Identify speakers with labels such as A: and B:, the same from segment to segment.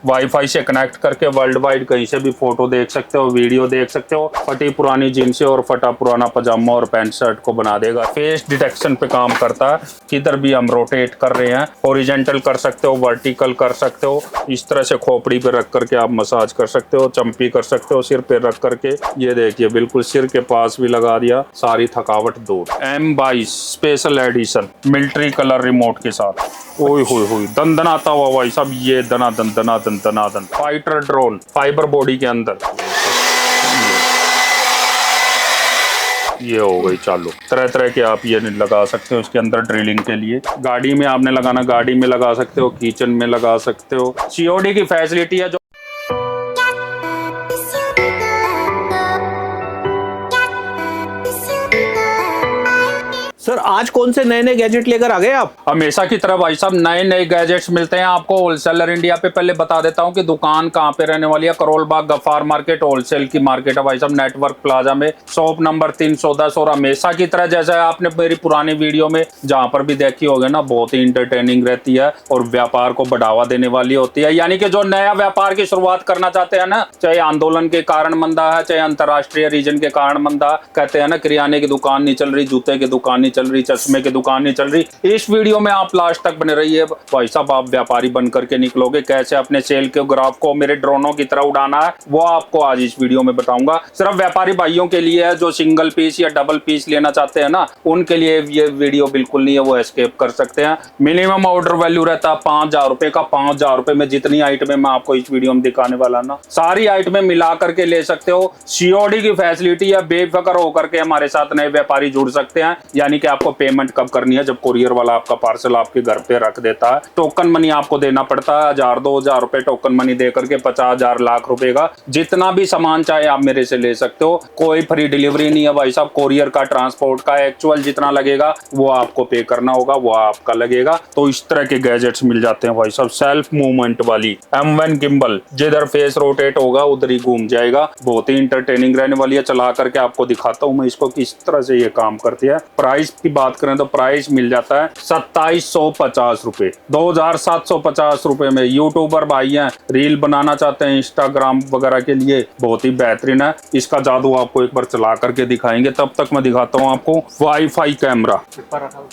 A: Wifi से connect करके world wide कहीं से भी फोटो देख सकते हो, वीडियो देख सकते हो। फटी पुरानी जींस और फटा पुराना पजामा और पैंट शर्ट को बना देगा। फेस डिटेक्शन पे काम करता है, किधर भी हम रोटेट कर रहे हैं हॉरिजॉन्टल कर सकते हो, वर्टिकल कर सकते हो। इस तरह से खोपड़ी पे रख करके आप मसाज कर सकते हो, चंपी कर सकते हो, सिर पे रख करके। ये देखिए बिल्कुल सिर के पास भी लगा दिया, सारी थकावट दूर। M22 special edition military colour remote के साथ। ओए होए होए दंदनाता हुआ भाई साहब, ये दना फाइटर ड्रोन फाइबर बॉडी के अंदर। ये हो गई चालू। तरह तरह के आप ये लगा सकते हो इसके अंदर ड्रिलिंग के लिए। गाड़ी में आपने लगाना, गाड़ी में लगा सकते हो, किचन में लगा सकते हो। COD की फैसिलिटी है। जो
B: सर आज कौन से नए नए गैजेट लेकर आ गए आप?
A: हमेशा की तरह भाई साहब नए नए गैजेट्स मिलते हैं आपको होलसेलर इंडिया पे। पहले बता देता हूँ कि दुकान कहाँ पे रहने वाली है। करोल बाग गफ्फार मार्केट होलसेल की मार्केट है भाई साहब, नेटवर्क प्लाजा में, शॉप नंबर 310। और हमेशा की तरह जैसा आपने मेरी पुरानी वीडियो में जहाँ पर भी देखी होगी ना, बहुत ही इंटरटेनिंग रहती है और व्यापार को बढ़ावा देने वाली होती है। यानी कि जो नया व्यापार की शुरुआत करना चाहते हैं ना, चाहे आंदोलन के कारण मंदा है, चाहे अंतर्राष्ट्रीय रीजन के कारण मंदा, कहते हैं ना किराने की दुकान नहीं चल रही, जूते की दुकान नहीं चल रही, चश्मे की दुकान नहीं चल रही। इस वीडियो में आप लास्ट तक बने रहिए भाई साहब, आप व्यापारी बन करके निकलोगे। कैसे अपने सेल के ग्राफ को मेरे ड्रोनों की तरह उड़ाना है वो आपको आज इस वीडियो में बताऊंगा। सिर्फ व्यापारी भाइयों के लिए है, जो सिंगल पीस या डबल पीस लेना चाहते हैं ना, उनके लिए ये वीडियो बिल्कुल नहीं है, वो एस्केप कर सकते हैं। मिनिमम ऑर्डर वैल्यू रहता है 5000 रुपए का। 5000 रुपए में जितनी आइटमें मैं आपको इस वीडियो में दिखाने वाला ना, सारी आइटमें मिला करके ले सकते हो। COD की फैसिलिटी है, बेफिक्र होकर के हमारे साथ नए व्यापारी जुड़ सकते हैं। यानी कि आपको पेमेंट कब करनी है? जब कोरियर वाला आपका पार्सल आपके घर पे रख देता है। टोकन मनी आपको देना पड़ता है 1000-2000 रुपए टोकन मनी दे करके 50,000 लाख रुपए का जितना भी सामान चाहे आप मेरे से ले सकते हो। कोई फ्री डिलीवरी नहीं है भाई साहब। कोरियर का, ट्रांसपोर्ट का एक्चुअल जितना लगेगा वो आपको पे करना होगा, वो आपका लगेगा। तो इस तरह के गैजेट्स मिल जाते हैं भाई साहब। सेल्फ मूवमेंट वाली M1 गिम्बल, जिधर फेस रोटेट होगा उधर ही घूम जाएगा। बहुत ही इंटरटेनिंग रहने वाली है। चला करके आपको दिखाता हूँ मैं इसको किस तरह से ये काम करती है। प्राइस की बात करें तो प्राइस मिल जाता है 2750 रुपए, 2750 रुपए में। यूट्यूबर भाई हैं, रील बनाना चाहते हैं इंस्टाग्राम वगैरह के लिए, बहुत ही बेहतरीन है। इसका जादू आपको एक बार चला करके दिखाएंगे। तब तक मैं दिखाता हूँ आपको wifi camera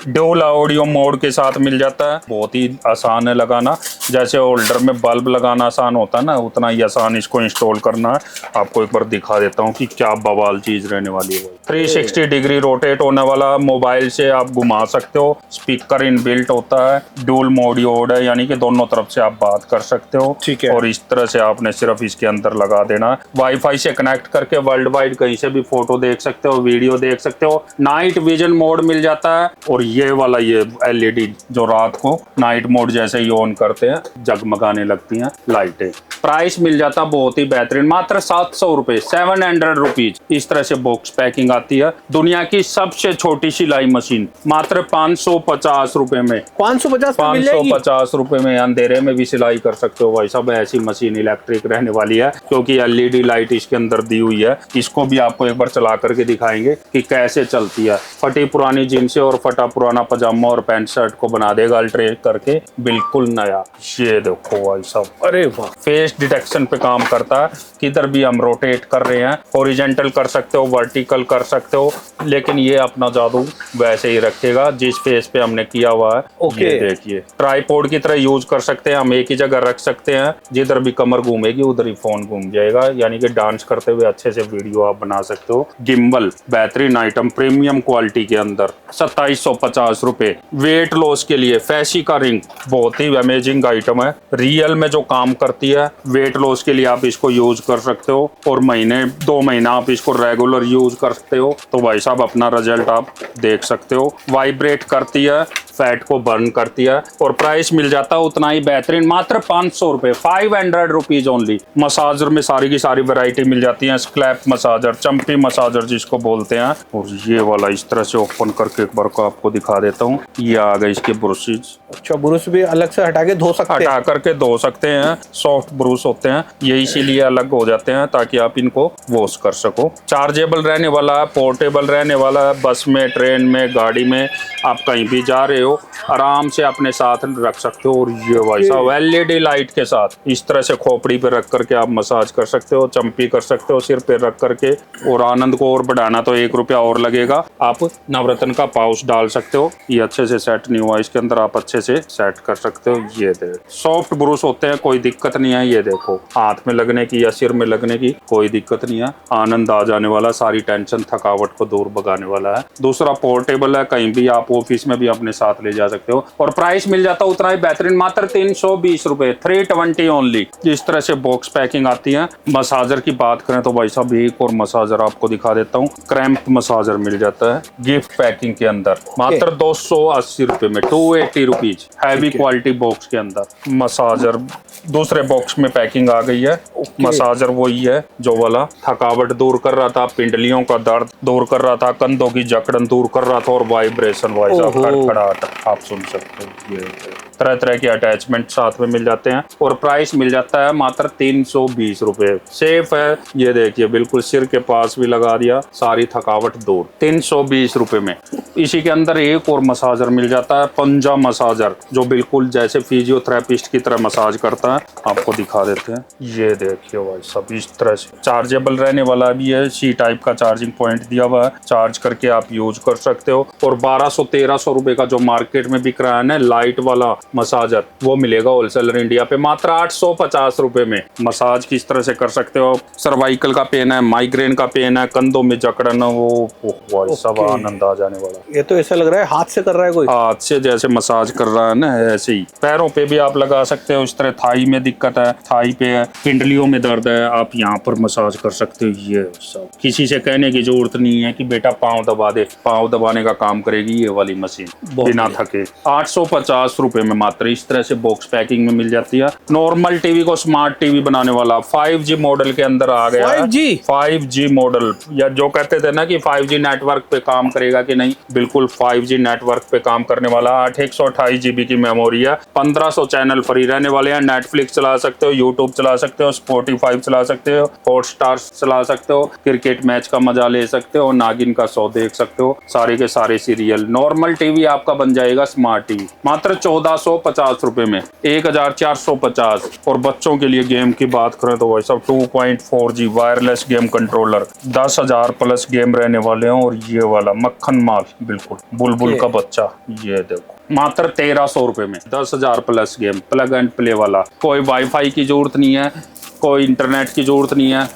A: dual audio mode के साथ मिल जाता है। बहुत ही आसान है लगाना। जैसे होल्डर में बल्ब लगाना आसान होता है ना, उतना ही आसान इसको इंस्टॉल करना है। आपको एक बार दिखा देता हूँ कि क्या बवाल चीज रहने वाली है। 360 डिग्री रोटेट होने वाला, मोबाइल से आप घुमा सकते हो। स्पीकर इनबिल्ट होता है, डुअल मोड है, यानी कि दोनों तरफ से आप बात कर सकते हो।
B: ठीक है।
A: और इस तरह से आपने सिर्फ इसके अंदर लगा देना है। वाईफाई से कनेक्ट करके वर्ल्ड वाइड कहीं से भी फोटो देख सकते हो, वीडियो देख सकते हो। नाइट विजन मोड मिल जाता है। और ये वाला ये LED जो रात को नाइट मोड जैसे ही ऑन करते हैं जगमगाने लगती हैं लाइटें। प्राइस मिल जाता बहुत ही बेहतरीन, मात्र 700 रुपए, 700 रुपीज। इस तरह से बॉक्स पैकिंग आती है। दुनिया की सबसे छोटी सिलाई मशीन मात्र 550 रुपए में। 550 रुपए में अंधेरे में भी सिलाई कर सकते हो भाई साहब। ऐसी मशीन इलेक्ट्रिक रहने वाली है, क्योंकि LED लाइट इसके अंदर दी हुई है। इसको भी आपको एक बार चला करके दिखाएंगे कि कैसे चलती है। फटी पुरानी जींस और फटा पुराना पजामा और पैंट शर्ट को बना देगा अल्ट्रेट करके बिल्कुल नया। ये देखो भाई साहब,
B: अरे वाह।
A: फेस डिटेक्शन पे काम करता है, किधर भी हम रोटेट कर रहे हैं हॉरिजॉन्टल कर सकते हो, वर्टिकल कर सकते हो, लेकिन ये अपना जादू वैसे ही रखेगा जिस फेस पे हमने किया हुआ है।
B: ओके।
A: ये देखिए ट्राइपॉड की तरह यूज कर सकते हैं हम, एक ही जगह रख सकते हैं। जिधर भी कमर घूमेगी उधर ही फोन घूम जाएगा, यानी कि डांस करते हुए अच्छे से वीडियो आप बना सकते हो। गिम्बल बेहतरीन आइटम, प्रीमियम क्वालिटी के अंदर 2750 रुपए। वेट लॉस के लिए फैसी का रिंग बहुत ही अमेजिंग आइटम है, रियल में जो काम करती है। वेट लॉस के लिए आप इसको यूज कर सकते हो और महीने 2 महीना आप इसको रेगुलर यूज कर सकते हो। तो भाई साहब अपना रिजल्ट आप देख सकते हो। वाइब्रेट करती है, फैट को बर्न करती है। और प्राइस मिल जाता है उतना ही बेहतरीन, मात्र 500 रुपए, 500 रुपीज ओनली। मसाजर में सारी की सारी वैरायटी मिल जाती है। स्क्लैप मसाजर, चंपी मसाजर जिसको बोलते हैं। और ये वाला इस तरह से ओपन करके एक बार को आपको दिखा देता हूँ। ये आ गए इसके ब्रशेज।
B: अच्छा, ब्रश भी अलग से हटा के धो सकते हैं?
A: हटा करके धो सकते हैं। सॉफ्ट ब्रश ब्रूस होते हैं ये इसीलिए अलग हो जाते हैं ताकि आप इनको वॉश कर सको। चार्जेबल रहने वाला है, पोर्टेबल रहने वाला है, बस में, ट्रेन में, गाड़ी में, आप कहीं भी जा रहे हो आराम से अपने साथ रख सकते हो। और ये भाई साहब LED लाइट के साथ इस तरह से खोपड़ी पे रख करके आप मसाज कर सकते हो, चंपी कर सकते हो सिर पे रख करके। और आनंद को और बढ़ाना तो 1 रुपया और लगेगा, आप नवरत्न का पाउच डाल सकते हो। ये अच्छे से सेट नहीं हुआ, इसके अंदर आप अच्छे से सेट कर सकते हो। ये देखो सॉफ्ट ब्रूस होते हैं, कोई दिक्कत नहीं है। ये देखो हाथ में लगने की या सिर में लगने की कोई दिक्कत नहीं है, आनंद आ जाने वाला, सारी टेंशन थकावट को दूर भगाने वाला है। दूसरा पोर्टेबल है, कहीं भी आप ऑफिस में भी अपने साथ ले जा सकते हो। और प्राइस मिल जाता है उतना ही बेहतरीन, मात्र 320 रुपए, 320 ओनली। इस तरह से बॉक्स पैकिंग आती है। मसाजर की बात करें तो भाई साहब एक और मसाजर आपको दिखा देता हूँ, क्रैम्प मसाजर मिल जाता है गिफ्ट पैकिंग के अंदर, मात्र 280 रुपए में, 280 रुपीज, हैवी क्वालिटी बॉक्स के अंदर मसाजर। दूसरे बॉक्स में पैकिंग आ गई है। मसाजर वही है जो वाला थकावट दूर कर रहा था, पिंडलियों का दर्द दूर कर रहा था, कंधों की जकड़न दूर कर रहा था, और वाइब्रेशन खड़खड़ाहट आप सुन सकते हो। ये तरह तरह के अटैचमेंट साथ में मिल जाते हैं। और प्राइस मिल जाता है मात्र 320 रुपए। सेफ है, ये देखिए बिल्कुल सिर के पास भी लगा दिया, सारी थकावट दूर, 320 रुपए में। इसी के अंदर एक और मसाजर मिल जाता है, पंजा मसाजर, जो बिल्कुल जैसे फिजियोथेरेपिस्ट की तरह मसाज करता है। आपको दिखा देते हैं, ये देखिए भाई सब इस तरह से चार्जेबल रहने वाला भी है, C टाइप का चार्जिंग पॉइंट दिया हुआ है, चार्ज करके आप यूज कर सकते हो। और 1200-1300 रुपए का जो मार्केट में बिक रहा है ना लाइट वाला मसाजर, वो मिलेगा होलसेलर इंडिया पे मात्र 850 रुपए में। मसाज किस तरह से कर सकते हो, सर्वाइकल का पेन है, माइग्रेन का पेन है, कंधों में जकड़न, वो सब आनंद आ जाने वाला।
B: ये तो ऐसा लग रहा है हाथ से कर रहा है कोई,
A: हाथ से जैसे मसाज कर रहा है ना, ऐसे ही। पैरों पे भी आप लगा सकते हो, इस तरह थाई में दिक्कत है, थाई पे है, पिंडलियों में दर्द है, आप यहाँ पर मसाज कर सकते हो। ये सब किसी से कहने की जरूरत नहीं है कि बेटा पाँव दबा दे, पाँव दबाने का काम करेगी ये वाली मशीन बिना थके। 850 रुपए में मात्र इस तरह से बॉक्स पैकिंग में मिल जाती है। नॉर्मल टीवी को स्मार्ट टीवी बनाने वाला 5G मॉडल के अंदर आ गया। 5G मॉडल, या जो कहते थे ना कि 5G नेटवर्क पे काम करेगा कि नहीं, बिल्कुल 5G नेटवर्क पे काम करने वाला। 128 GB की मेमोरी है, 1500 चैनल फ्री रहने वाले हैं। नेटफ्लिक्स चला सकते हो, यूट्यूब चला सकते हो, स्पॉटिफाई चला सकते हो, हॉटस्टार चला सकते हो, क्रिकेट मैच का मजा ले सकते हो, नागिन का शो देख सकते हो, सारे के सारे सीरियल। नॉर्मल टीवी आपका बन जाएगा स्मार्ट टीवी मात्र 1450 रुपए में, 1450। और बच्चों के लिए गेम की बात करें तो भाई साहब 2.4G wireless game controller, 10,000 plus game रहने वाले हैं। और ये वाला मक्खन माल, बिल्कुल बुलबुल का बच्चा, ये देखो मात्र 1300 रुपए में, 10,000 plus game, plug and play वाला। कोई वाईफाई की जरूरत नहीं है, कोई इंटरनेट की जरूरत नहीं है।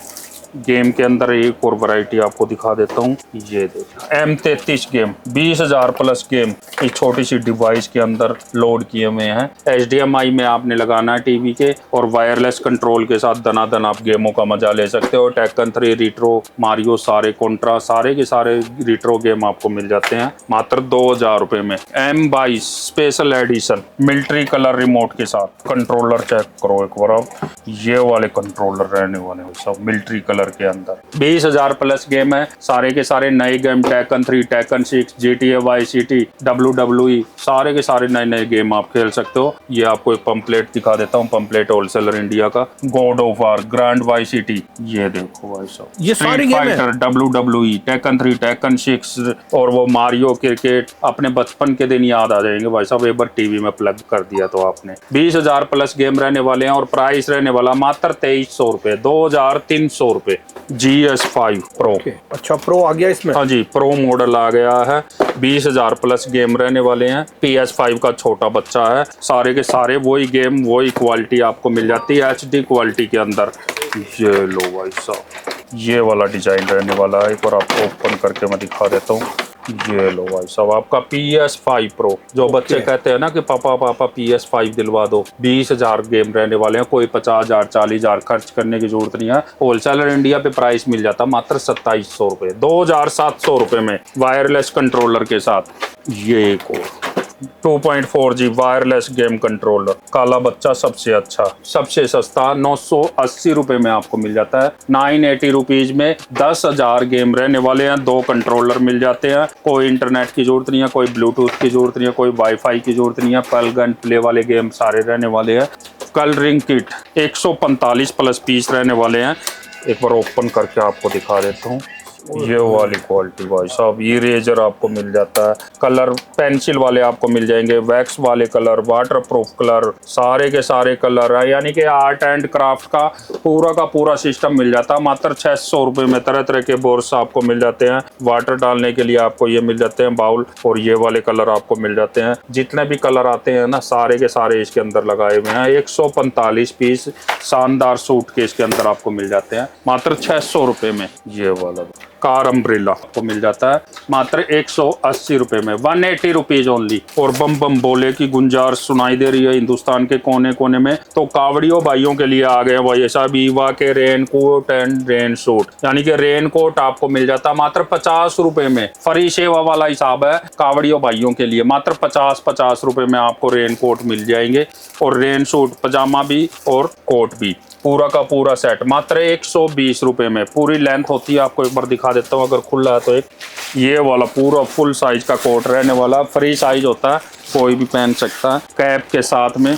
A: गेम के अंदर एक और वैरायटी आपको दिखा देता हूँ, ये देखो M33 गेम, 20,000 प्लस गेम इस छोटी सी डिवाइस के अंदर लोड किए हुए हैं। HDMI में आपने लगाना है टीवी के, और वायरलेस कंट्रोल के साथ दनादन आप गेमों का मजा ले सकते हो। टेक्कन 3, रिट्रो, मारियो, सारे कॉन्ट्रा, सारे के सारे रिट्रो गेम आपको मिल जाते हैं मात्र 2000 रुपए में। M22 special edition military colour remote के साथ। कंट्रोलर चेक करो एक बार आप, ये वाले कंट्रोलर रहने वाले हो सब मिलिट्री कलर के अंदर। 20,000 प्लस गेम है, सारे के सारे नए game, Tekken 3, Tekken 6, GTA Vice City, WWE, सारे के सारे नए नए गेम आप खेल सकते हो। ये आपको एक पंपलेट दिखा देता हूँ, पंपलेट होलसेलर इंडिया का। God of war, grand vice city, ये देखो भाई साहब,
B: ये सारी गेम है।
A: WWE, टेक्कन 3, टेक्कन 6, और वो मारियो, क्रिकेट, अपने बचपन के दिन याद आ जाएंगे भाई साहब, एक बार टीवी में प्लग कर दिया तो आपने। 20,000 प्लस गेम रहने वाले हैं, और प्राइस रहने वाला मात्र 2300 रुपए, 2300 रुपए। GS5 Pro,
B: अच्छा प्रो आ गया इसमें।
A: हाँ जी, प्रो मॉडल आ गया है। 20,000 प्लस गेम रहने वाले हैं। PS5 का छोटा बच्चा है, सारे के सारे वही गेम, वही क्वालिटी आपको मिल जाती है HD क्वालिटी के अंदर। ये लो भाई साहब, ये वाला डिजाइन रहने वाला है, एक बार आपको ओपन करके मैं दिखा देता हूँ। ये लो भाई साहब आपका PS5 Pro, जो बच्चे कहते हैं ना कि पापा PS5 दिलवा दो। 20,000 गेम रहने वाले हैं, कोई 50,000 40,000 खर्च करने की जरूरत नहीं है। होलसेलर इंडिया पे प्राइस मिल जाता मात्र 2700 रुपए, 2700 रुपए में वायरलेस कंट्रोलर के साथ। ये एक और 2.4G वायरलेस गेम कंट्रोलर, काला बच्चा सबसे अच्छा, सबसे सस्ता 980 रुपए में आपको मिल जाता है। 980 रुपीज में 10,000 गेम रहने वाले हैं, 2 कंट्रोलर मिल जाते हैं। कोई इंटरनेट की जरूरत नहीं है, कोई ब्लूटूथ की जरूरत नहीं है, कोई वाईफाई की जरूरत नहीं है। प्लग एंड प्ले वाले गेम सारे रहने वाले हैं। कलरिंग किट 145 प्लस पीस रहने वाले हैं। एक बार ओपन करके आपको दिखा देता हूँ। ये वाली क्वालिटी भाई साहब, ये इरेजर आपको मिल जाता है, कलर पेंसिल वाले आपको मिल जाएंगे, वैक्स वाले कलर, वाटर प्रूफ कलर, सारे के सारे कलर है, यानी कि आर्ट एंड क्राफ्ट का पूरा सिस्टम मिल जाता है। मात्र 600 रुपये में तरह तरह के बोर्ड्स आपको मिल जाते हैं। वाटर डालने के लिए आपको ये मिल जाते हैं बाउल, और ये वाले कलर आपको मिल जाते हैं। जितने भी कलर आते हैं ना, सारे के सारे इसके अंदर लगाए हुए हैं। 145 पीस शानदार सूट के इसके अंदर आपको मिल जाते हैं मात्र 600 रुपये में। ये वाला कार अम्ब्रेला आपको मिल जाता है मात्र 180 रुपये में, 180 रुपीज ओनली। और बम बम बोले की गुंजाइश सुनाई दे रही है हिंदुस्तान के कोने कोने में, तो कावड़ियों भाइयों के लिए आ गए भाई साहब ईवा के raincoat and rain suit, यानी कि रेन कोट आपको मिल जाता है मात्र 50 रुपए में। फ्री सेवा वाला हिसाब है कावड़ियों भाइयों के लिए, मात्र 50 रुपए में आपको रेन कोट मिल जाएंगे, और रेन सूट पजामा भी और कोट भी, पूरा का पूरा सेट मात्र 120 रुपए में। पूरी लेंथ होती है, आपको एक बार दिखा देता हूँ अगर खुला है तो। एक ये वाला पूरा फुल साइज का कोट रहने वाला, फ्री साइज होता है, कोई भी पहन सकता है कैप के साथ में,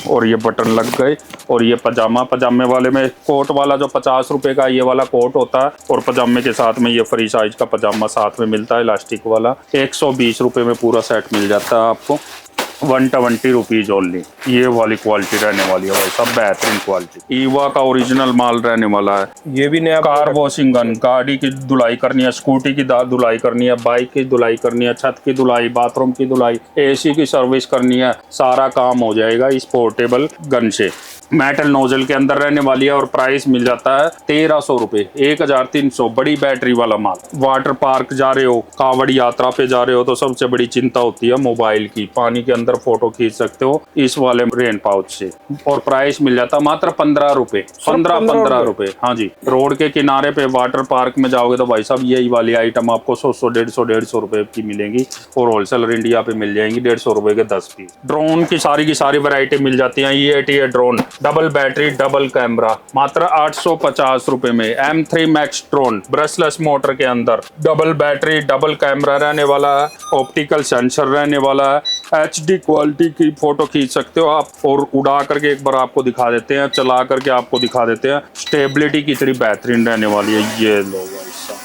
A: और ये बटन लग गए। और ये पजामे वाले में कोट वाला जो 50 रुपए का ये वाला कोट होता है, और पजामे के साथ में ये फ्री साइज का पजामा साथ में मिलता है इलास्टिक वाला। 120 रुपए में पूरा सेट मिल जाता है आपको, 120 रुपीज ओनली। ये वाली क्वालिटी रहने वाली है भाई, सब बेहतरीन क्वालिटी, ईवा का ओरिजिनल माल रहने वाला है।
B: ये भी नया
A: कार वॉशिंग गन, गाड़ी की धुलाई करनी है, स्कूटी की धुलाई करनी है, बाइक की धुलाई करनी है, छत की धुलाई, बाथरूम की धुलाई, एसी की सर्विस करनी है, सारा काम हो जाएगा इस पोर्टेबल गन से। मेटल नोजल के अंदर रहने वाली है, और प्राइस मिल जाता है 1300 रुपए, 1300। बड़ी बैटरी वाला माल। वाटर पार्क जा रहे हो, कावड़ यात्रा पे जा रहे हो, तो सबसे बड़ी चिंता होती है मोबाइल की, पानी के अंदर फोटो खींच सकते हो इस वाले रेन पाउच से, और प्राइस मिल जाता है मात्र 15 रुपए, 15 रुपए। हाँ जी, रोड के किनारे पे वाटर पार्क में जाओगे तो भाई साहब यही वाली आइटम आपको 100-150 रुपए की मिलेंगी, और होलसेलर इंडिया पे मिल जाएंगी 150 रुपए के 10 पीस। ड्रोन की सारी वैरायटी मिल जाती है। ये drone double battery double camera मात्र 850 रुपए में। M3 max drone brushless motor के अंदर, डबल बैटरी डबल कैमरा रहने वाला है, ऑप्टिकल सेंसर रहने वाला है, HD क्वालिटी की फोटो खींच सकते हो आप, और उड़ा करके एक बार आपको दिखा देते हैं, चला करके आपको दिखा देते हैं, स्टेबिलिटी कितनी बेहतरीन रहने वाली है। ये लो भाई साहब,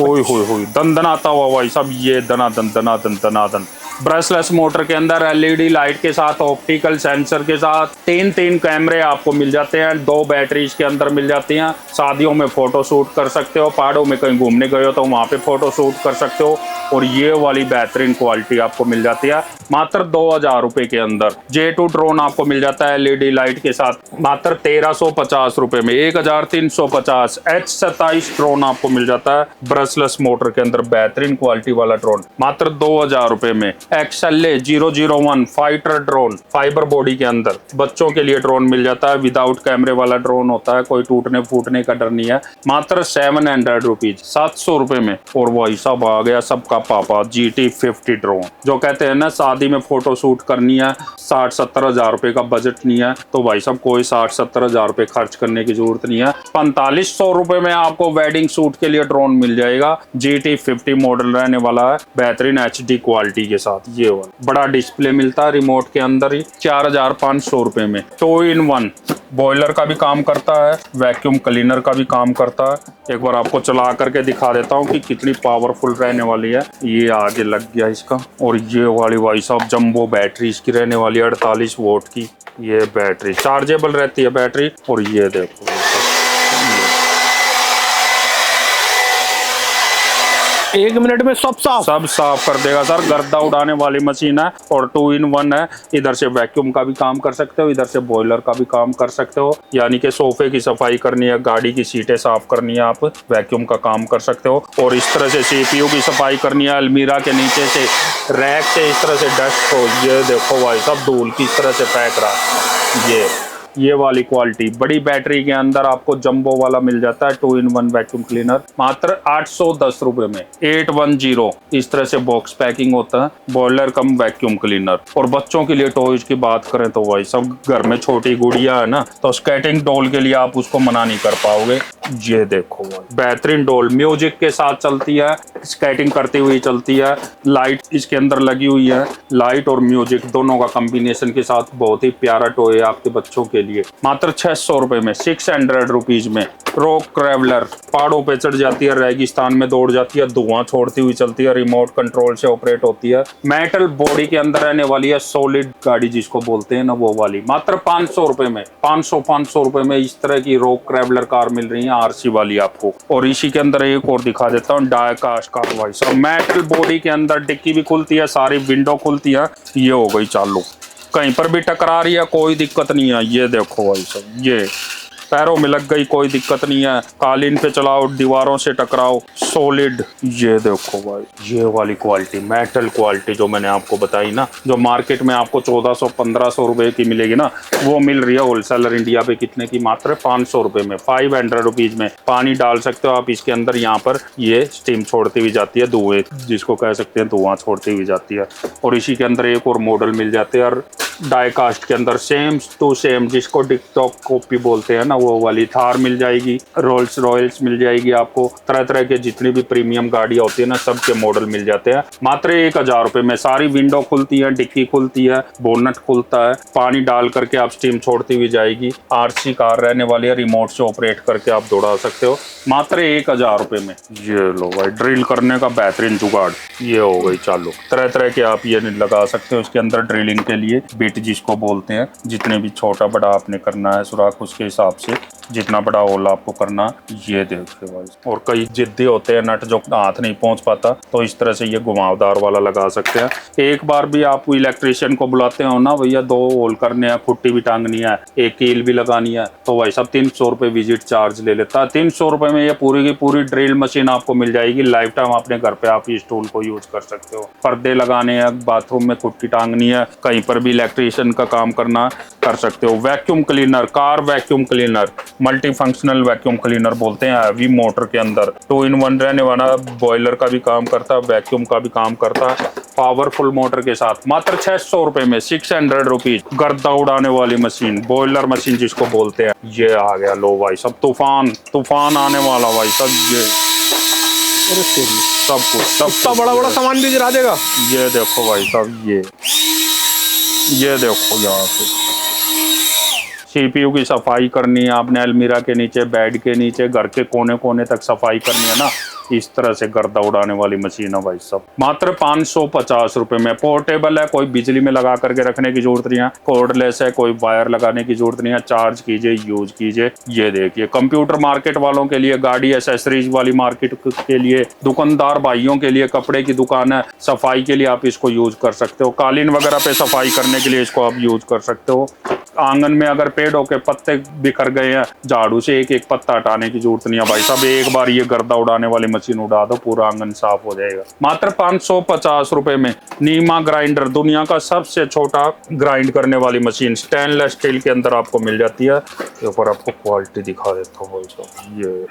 A: ओए होए दंदनाता हुआ भाई साहब, ये दनादन। ब्रशलेस मोटर के अंदर LED लाइट के साथ, ऑप्टिकल सेंसर के साथ, तीन कैमरे आपको मिल जाते हैं, 2 बैटरी इसके अंदर मिल जाती हैं। शादियों में फोटो शूट कर सकते हो, पहाड़ों में कहीं घूमने गए हो तो वहाँ पे फोटो शूट कर सकते हो, और ये वाली बेहतरीन क्वालिटी आपको मिल जाती है मात्र 2000 रुपए के अंदर। J2 ड्रोन आपको मिल जाता है LED लाइट के साथ मात्र 1350 रुपए में, 1350। H27 ड्रोन आपको मिल जाता है ब्रशलेस मोटर के अंदर, बेहतरीन क्वालिटी वाला ड्रोन मात्र 2000 रुपए में। XLA 001 fighter drone fibre body के अंदर, बच्चों के लिए ड्रोन मिल जाता है, विदाउट कैमरे वाला ड्रोन होता है, कोई टूटने फूटने का डर नहीं है, मात्र 700 रुपीज, 700 रुपए में। और वही सब आ गया सबका पापा GT50 ड्रोन, जो कहते हैं ना शादी में फोटो शूट करनी है, 60-70 हजार रुपए का बजट नहीं है, तो भाई साहब कोई 60-70 हजार रुपए खर्च करने की जरूरत नहीं है। 4500 रुपए में आपको वेडिंग शूट के लिए ड्रोन मिल जाएगा, GT50 मॉडल रहने वाला है, बेहतरीन HD क्वालिटी के साथ। ये वाला बड़ा डिस्प्ले मिलता है रिमोट के अंदर ही, 4500 रुपए में। 2-in-1 बॉयलर का भी काम करता है, वैक्यूम क्लीनर का भी काम करता है। एक बार आपको चला करके दिखा देता हूँ कि कितनी पावरफुल रहने वाली है। ये आगे लग गया इसका, और ये वाली भाई साहब जंबो बैटरी इसकी रहने वाली है, 48 वोल्ट की ये बैटरी, चार्जेबल रहती है बैटरी। और ये देखो
B: 1 मिनट में सब साफ
A: कर देगा सर, गर्दा उड़ाने वाली मशीन है, और 2-in-1 है। इधर से वैक्यूम का भी काम कर सकते हो, इधर से बॉयलर का भी काम कर सकते हो, यानी कि सोफे की सफाई करनी है, गाड़ी की सीटें साफ करनी है, आप वैक्यूम का काम कर सकते हो। और इस तरह से CPU की सफाई करनी है, अलमीरा के नीचे से रैक से इस तरह से डस्ट को, ये देखो भाई सब धूल किस तरह से फेंक रहा है। ये वाली क्वालिटी बड़ी बैटरी के अंदर आपको जंबो वाला मिल जाता है, 2-in-1 वैक्यूम क्लीनर मात्र 810 रुपए में। 810 इस तरह से बॉक्स पैकिंग होता है, बॉयलर कम वैक्यूम क्लीनर। और बच्चों के लिए टॉयज की बात करें तो भाई सब घर में छोटी गुड़िया है ना, तो स्केटिंग डॉल के लिए आप उसको मना नहीं कर पाओगे, ये देखो भाई, बेहतरीन डोल म्यूजिक के साथ चलती है, स्केटिंग करती हुई चलती है। लाइट इसके अंदर लगी हुई है, लाइट और म्यूजिक दोनों का कॉम्बिनेशन के साथ बहुत ही प्यारा टॉय है आपके बच्चों के लिए। मात्र 600 रुपए में, 600 रुपीज में। रॉक ट्रैवलर पहाड़ों पे चढ़ जाती है, रेगिस्तान में दौड़ जाती है, धुआं छोड़ती हुई चलती है, रिमोट कंट्रोल से ऑपरेट होती है। मेटल बॉडी के अंदर रहने वाली है, सॉलिड गाड़ी जिसको बोलते हैं ना, वो वाली। मात्र 500 रुपए में, 500 रुपए में इस तरह की रॉक ट्रैवलर कार मिल रही है, आरसी वाली आपको। और इसी के अंदर एक और दिखा देता हूँ, डाई कास्ट कार भाई साहब। मेटल बॉडी के अंदर डिक्की भी खुलती है, सारी विंडो खुलती है। ये हो गई चालू, कहीं पर भी टकरा रही है, कोई दिक्कत नहीं है। ये देखो भाई साहब, ये पैरों में लग गई, कोई दिक्कत नहीं है। कालीन पे चलाओ, दीवारों से टकराओ, सॉलिड। ये देखो भाई, ये वाली क्वालिटी, मेटल क्वालिटी जो मैंने आपको बताई ना, जो मार्केट में आपको 1400-1500 रुपए की मिलेगी ना, वो मिल रही है होलसेलर इंडिया पे कितने की? मात्र 500 रुपए में, 500 रुपीज में। पानी डाल सकते हो आप इसके अंदर, यहाँ पर ये स्टीम छोड़ती हुई जाती है, धुएं जिसको कह सकते हैं, धुआं छोड़ती हुई जाती है। और इसी के अंदर एक और मॉडल मिल जाते हैं, और डाई कास्ट के अंदर सेम टू सेम, जिसको टिकटॉक कॉपी बोलते हैं ना, वो वाली थार मिल जाएगी, रोल्स रॉयल्स मिल जाएगी आपको। तरह तरह के जितनी भी प्रीमियम गाड़ियां होती है ना, सबके मॉडल मिल जाते हैं। मात्र 1000 रुपए में सारी विंडो खुलती है, डिक्की खुलती है, बोनट खुलता है, पानी डाल करके आप स्टीम छोड़ती हुई जाएगी। आरसी कार रहने वाली है, रिमोट से ऑपरेट करके आप दौड़ा सकते हो, मात्र 1000 रुपए में। ये लो भाई, ड्रिल करने का बेहतरीन जुगाड़, ये हो गई चालू। तरह तरह के आप ये लगा सकते हो इसके अंदर, ड्रिलिंग के लिए बिट जिसको बोलते हैं। जितने भी छोटा बड़ा आपने करना है सुराख, उसके हिसाब से जितना बड़ा होल आपको करना। ये देखिए भाई, और कई जिद्दी होते हैं नट जो हाथ नहीं पहुंच पाता, तो इस तरह से ये घुमावदार वाला लगा सकते हैं। एक बार भी आप इलेक्ट्रिशियन को बुलाते हो ना, भैया 2 होल करने हैं, खुट्टी भी टांगनी है, एक कील भी लगानी है, तो भाई साहब 300 रुपए विजिट चार्ज ले लेता है। 300 रुपए में ये पूरी की पूरी ड्रिल मशीन आपको मिल जाएगी। लाइफ टाइम अपने घर पे आप इस टूल को यूज कर सकते हो। पर्दे लगाने हैं, बाथरूम में खुट्टी टांगनी है, कहीं पर भी इलेक्ट्रिशियन का काम करना कर सकते हो। Vacuum cleaner, car vacuum cleaner, multi functional vacuum cleaner बोलते हैं। हैवी मोटर के अंदर 2 in 1 रहने वाला, बॉयलर का भी काम करता है, वैक्यूम का भी काम करता है, पावरफुल मोटर के साथ। मात्र 600 रुपए में, 600 रुपीज। गर्दा उड़ाने वाली मशीन, बॉयलर मशीन जिसको बोलते हैं, ये आ गया। लो भाई सब, तूफान आने वाला भाई सब। ये सब कुछ, सब
B: बड़ा बड़ा सामान भी गिरा देगा।
A: ये देखो भाई साहब, ये देखो, यहाँ से सीपीयू की सफाई करनी है आपने, अलमीरा के नीचे, बेड के नीचे, घर के कोने कोने तक सफाई करनी है ना, इस तरह से गर्दा उड़ाने वाली मशीन है भाई साहब। मात्र 550 रुपए में। पोर्टेबल है, कोई बिजली में लगा करके रखने की जरूरत नहीं है, कोर्डलेस है, कोई वायर लगाने की जरूरत नहीं है। चार्ज कीजिए, यूज कीजिए। ये देखिए, कंप्यूटर मार्केट वालों के लिए, गाड़ी एसेसरीज वाली मार्केट के लिए, दुकानदार भाइयों के लिए, कपड़े की दुकान है, सफाई के लिए आप इसको यूज कर सकते हो। कालीन वगैरह पे सफाई करने के लिए इसको आप यूज कर सकते हो। आंगन में अगर पेड़ों के पत्ते बिखर गए हैं, झाड़ू से एक एक पत्ता हटाने की जरूरत नहीं है भाई साहब। एक बार ये गर्दा उड़ाने वाली मशीन उड़ा दो, पूरा आंगन साफ हो जाएगा। मात्र 550 रुपए में। नीमा ग्राइंडर, दुनिया का सबसे छोटा ग्राइंड करने वाली मशीन, स्टेनलेस स्टील के अंदर आपको मिल जाती है। ऊपर आपको क्वालिटी दिखा देता हूँ भाई साहब। ये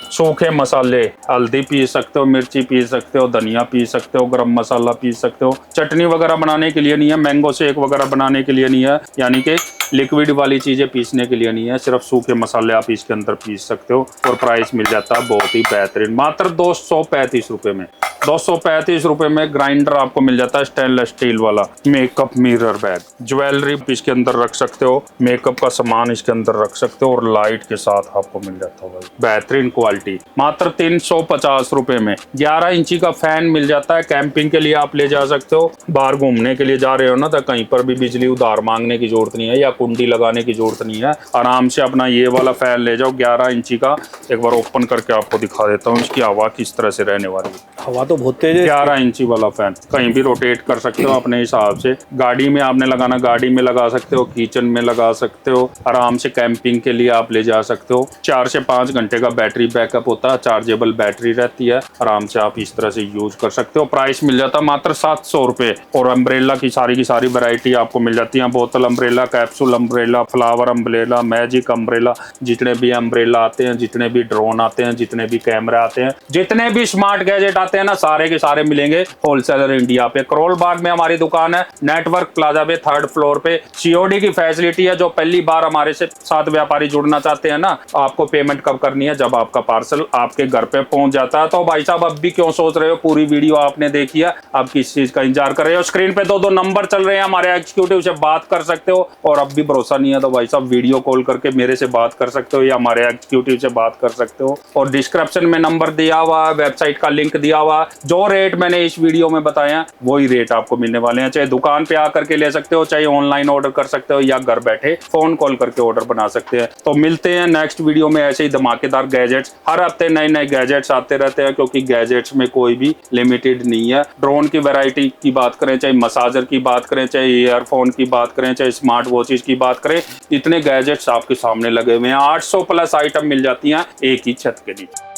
A: सूखे मसाले, हल्दी पीस सकते हो, मिर्ची पीस सकते हो, धनिया पीस सकते हो, गरम मसाला पीस सकते हो। चटनी वगैरह बनाने के लिए नहीं है, मैंगो शेक वगैरह बनाने के लिए नहीं है, यानी कि लिक्विड वाली चीजें पीसने के लिए नहीं है, सिर्फ सूखे मसाले आप इसके अंदर पीस सकते हो। और प्राइस मिल जाता है बहुत ही बेहतरीन, मात्र 235 रुपए में। 235 रुपए में ग्राइंडर आपको मिल जाता है, स्टेनलेस स्टील वाला। मेकअप मिरर बैग, ज्वेलरी इसके अंदर रख सकते हो, मेकअप का सामान इसके अंदर रख सकते हो, और लाइट के साथ आपको मिल जाता है बेहतरीन क्वालिटी, मात्र 350 रुपए में। 11 इंची का फैन मिल जाता है, कैंपिंग के लिए आप ले जा सकते हो। बाहर घूमने के लिए जा रहे हो ना, तो कहीं पर भी बिजली उधार मांगने की जरूरत नहीं है, या कुंडी लगाने की जरूरत नहीं है। आराम से अपना ये वाला फैन ले जाओ, 11 इंची का। एक बार ओपन करके आपको दिखा देता हूँ इसकी हवा किस तरह से रहने वाली है।
B: हवा तो बहुत तेज है।
A: 11 इंची वाला फैन, कहीं भी रोटेट कर सकते हो अपने हिसाब से। गाड़ी में आपने लगाना, गाड़ी में लगा सकते हो, किचन में लगा सकते हो। आराम से कैंपिंग के लिए आप ले जा सकते हो। 4 से 5 घंटे का बैटरी बैकअप होता है, चार्जेबल बैटरी रहती है। आराम से आप इस तरह से यूज कर सकते हो। प्राइस मिल जाता है मात्र 700 रुपए। और अम्ब्रेला की सारी वैरायटी आपको मिल जाती है। बोतल umbrella, capsule umbrella, flower umbrella, magic umbrella, जितने भी अम्ब्रेला आते हैं, जितने भी ड्रोन आते हैं, जितने भी कैमरा आते हैं, जितने भी स्मार्ट गैजेट आते चाहते हैं ना, सारे के सारे मिलेंगे होलसेलर इंडिया पे। करोल बाग में हमारी दुकान है, नेटवर्क प्लाजा पे 3rd फ्लोर पे। सीओडी की फैसिलिटी है। जो पहली बार हमारे साथ व्यापारी जुड़ना चाहते हैं ना, आपको पेमेंट कब करनी है? जब आपका पार्सल आपके घर पे पहुंच जाता है। तो भाई साहब अब भी क्यों सोच रहे हो, पूरी वीडियो आपने देखी है, अब किस चीज का इंतजार कर रहे हो? स्क्रीन पे 2 नंबर चल रहे हैं, हमारे एग्जीक्यूटिव से बात कर सकते हो। और अब भी भरोसा नहीं है तो भाई साहब वीडियो कॉल करके मेरे से बात कर सकते हो या हमारे एग्जीक्यूटिव से बात कर सकते हो। और डिस्क्रिप्शन में नंबर दिया हुआ, वेबसाइट का लिंक दिया हुआ। जो रेट मैंने इस वीडियो में बताया वही रेट आपको मिलने वाले हैं। चाहे दुकान पे आकर के ले सकते हो, चाहे ऑनलाइन ऑर्डर कर सकते हो, या घर बैठे फोन कॉल करके ऑर्डर बना सकते हैं। तो मिलते हैं नेक्स्ट वीडियो में ऐसे ही धमाकेदार गैजेट्स। हर हफ्ते नए नए गैजेट्स आते रहते हैं, क्योंकि गैजेट्स में कोई भी लिमिटेड नहीं है। ड्रोन की वैरायटी की बात करें, चाहे मसाजर की बात करें, चाहे ईयरफोन की बात करें, चाहे स्मार्ट वॉचेस की बात करें, इतने गैजेट्स आपके सामने लगे हुए हैं। 800 प्लस आइटम मिल जाती हैं एक ही छत के नीचे।